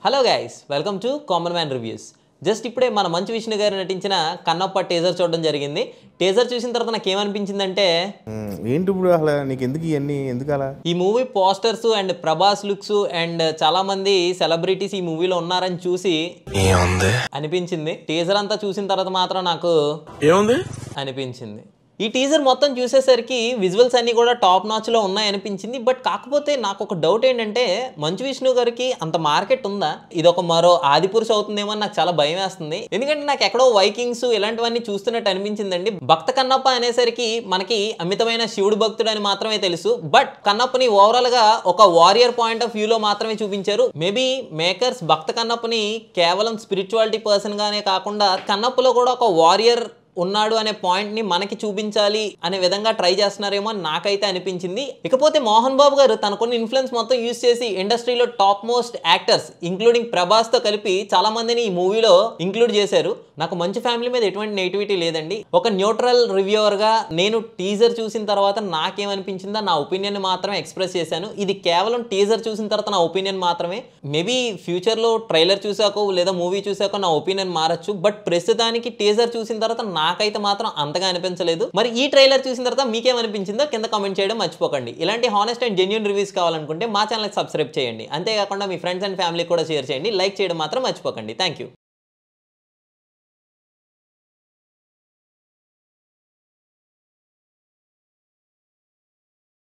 Hello guys, welcome to common man reviews. Just ఇప్పుడే మన మంచు విష్ణు గారు నటించిన కన్నప్ప టీజర్ చూడడం జరిగింది. టీజర్ చూసిన తర్వాత నాకు ఏమనిపించిందంటే, ఏంటి ఇప్పుడు అసలు నీకు ఎందుకు ఇవన్నీ ఎందుకు అలా? ఈ movie posters and Prabhas looks and చాలా మంది సెలబ్రిటీస్ ఈ మూవీలో ఉన్నారని చూసి అనిపించింది. టీజర్ అంతా చూసిన తర్వాత మాత్రం నాకు అనిపించింది. ఈ టీజర్ మొత్తం చూసేసరికి విజువల్స్ అన్ని కూడా టాప్ నాచ్ లో ఉన్నాయి అనిపించింది. బట్ కాకపోతే నాకు ఒక డౌట్ ఏంటంటే, మంచు విష్ణు గారికి అంత మార్కెట్ ఉందా? ఇది ఒక మరో ఆదిపురుష్ అవుతుందేమో అని నాకు చాలా భయం వేస్తుంది. ఎందుకంటే నాకు ఎక్కడో వైకింగ్స్ ఇలాంటివన్నీ చూస్తున్నట్టు అనిపించిందండి. భక్త కన్నప్ప అనేసరికి మనకి అమితమైన శివుడు భక్తుడు అని మాత్రమే తెలుసు. బట్ కన్నప్పని ఓవరాల్ గా ఒక వారియర్ పాయింట్ ఆఫ్ వ్యూ లో మాత్రమే చూపించారు. మేబీ మేకర్స్ భక్త కన్నప్పని కేవలం స్పిరిచువాలిటీ పర్సన్ గానే కాకుండా కన్నప్పలో కూడా ఒక వారియర్ ఉన్నాడు అనే పాయింట్ ని మనకి చూపించాలి అనే విధంగా ట్రై చేస్తున్నారేమో అని నాకైతే అనిపించింది. ఇకపోతే మోహన్ బాబు గారు తన కొన్ని ఇన్ఫ్లుయెన్స్ మొత్తం యూజ్ చేసి ఇండస్ట్రీలో top most actors including Prabhas తో కలిపి చాలా మందిని ఈ మూవీలో ఇంక్లూడ్ చేశారు. నాకు మంచి ఫ్యామిలీ మీద ఎటువంటి నెగిటివిటీ లేదండి. ఒక న్యూట్రల్ రివ్యూవర్ గా నేను టీజర్ చూసిన తర్వాత నాకేమనిపించిందో నా ఒపీనియన్ మాత్రమే ఎక్స్ప్రెస్ చేశాను. ఇది కేవలం టీజర్ చూసిన తర్వాత నా ఒపీనియన్ మాత్రమే. మేబీ ఫ్యూచర్ లో ట్రైలర్ చూసాకో లేదా మూవీ చూసాకో నా ఒపీనియన్ మారచ్చు. బట్ ప్రస్తుతానికి టీజర్ చూసిన తర్వాత నాకైతే మాత్రం అంతగా అనిపించలేదు. మరి ఈ ట్రైలర్ చూసిన తర్వాత మీకేమనిపించిందో కింద కామెంట్ చేయడం మర్చిపోకండి. ఇలాంటి హానెస్ట్ అండ్ జెన్యూన్ రివ్యూస్ కావాలనుకుంటే మా ఛానల్కి సబ్స్క్రైబ్ చేయండి. అంతేకాకుండా మీ ఫ్రెండ్స్ అండ్ ఫ్యామిలీ కూడా షేర్ చేయండి. లైక్ చేయడం మాత్రం మర్చిపోకండి. Thank you.